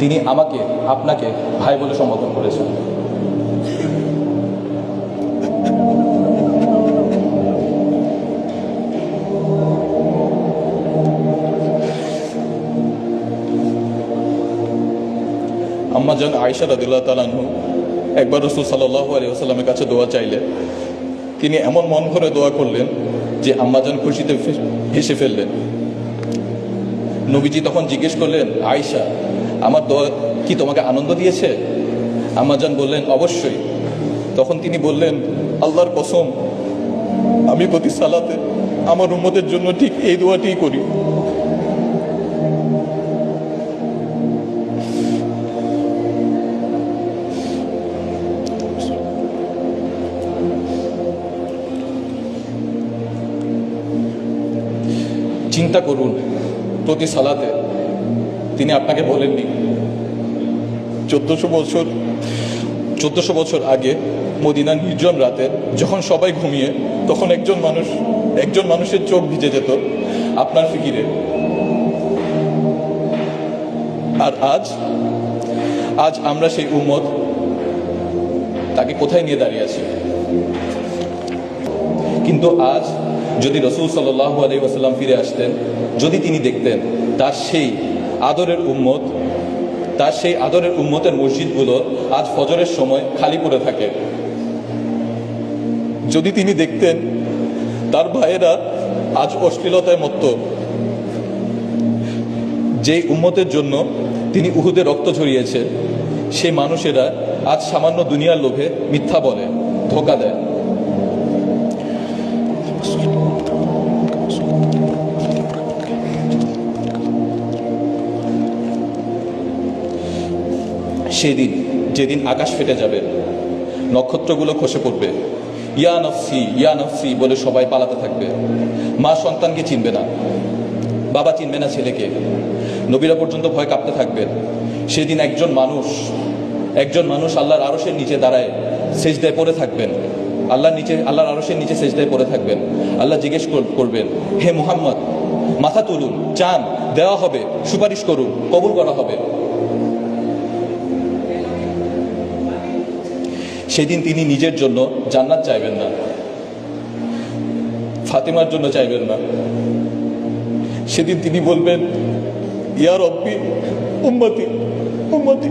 তিনি আমাকে আপনাকে ভাই বলে সম্বোধন করেছেন। আম্মা জান আয়েশা রাদিয়াল্লাহু তাআলা আনহু একবার রাসূল সাল্লাল্লাহু আলাইহি ওয়াসাল্লামের কাছে দোয়া চাইলেন। তিনি এমন মন ভরে দোয়া করলেন যে আম্মা জান খুশিতে হেসে ফেললেন। নবীজি তখন জিজ্ঞেস করলেন, আয়েশা, আমার দোয়া কি তোমাকে আনন্দ দিয়েছে? আম্মা জান বললেন, অবশ্যই। তখন তিনি বললেন, আল্লাহর কসম, আমি প্রতি সালাতে আমার উম্মতের জন্য ঠিক এই দোয়াটিই করি। চিন্তা করুন, প্রতি সালাতে তিনি আপনাকে বলেননি। 1400 বছর আগে মদিনার নির্জন রাতে যখন সবাই ঘুমিয়ে, তখন একজন মানুষের চোখ ভিজে যেত আপনার ফিকিরে। আর আজ আমরা সেই উম্মত, তাকে কোথায় নিয়ে দাঁড়িয়ে আছি? কিন্তু আজ যদি রাসূল সাল্লাল্লাহু আলাইহি ওয়াসাল্লাম ফিরে আসতেন, যদি তিনি দেখতেন তার সেই আদরের উম্মতের মসজিদগুলো আজ ফজরের সময় খালি পড়ে থাকে, যদি তিনি দেখতেন তার ভাইয়েরা আজ অশ্লীলতায় মত্ত, যেই উম্মতের জন্য তিনি উহুদে রক্ত ঝরিয়েছে, সেই মানুষেরা আজ সামান্য দুনিয়ার লোভে মিথ্যা বলে, ধোঁকা দেয়। যেদিন আকাশ ফেটে যাবে, নক্ষত্রগুলো খসে পড়বে, ইয়া নফসি ইয়া নফসি বলে সবাই পালাতে থাকবে। মা সন্তানকে চিনবে না, বাবা চিনবে না ছেলেকে, নবীরা পর্যন্ত ভয় কাঁপতে থাকবেন। সেদিন একজন মানুষ আল্লাহর আরশের নিচে দাঁড়ায় সেজদায় পড়ে থাকবেন, আল্লাহর আরশের নিচে সেজদায় পড়ে থাকবেন। আল্লাহ জিজ্ঞেস করবেন, হে মুহাম্মদ, মাথা তুলুন, চান, দেওয়া হবে, সুপারিশ করুন, কবুল করা হবে। সেদিন তিনি নিজের জন্য জান্নাত চাইবেন না, ফাতিমার জন্য চাইবেন না। সেদিন তিনি বলবেন, ইয়া রব্বি উম্মতি উম্মতি।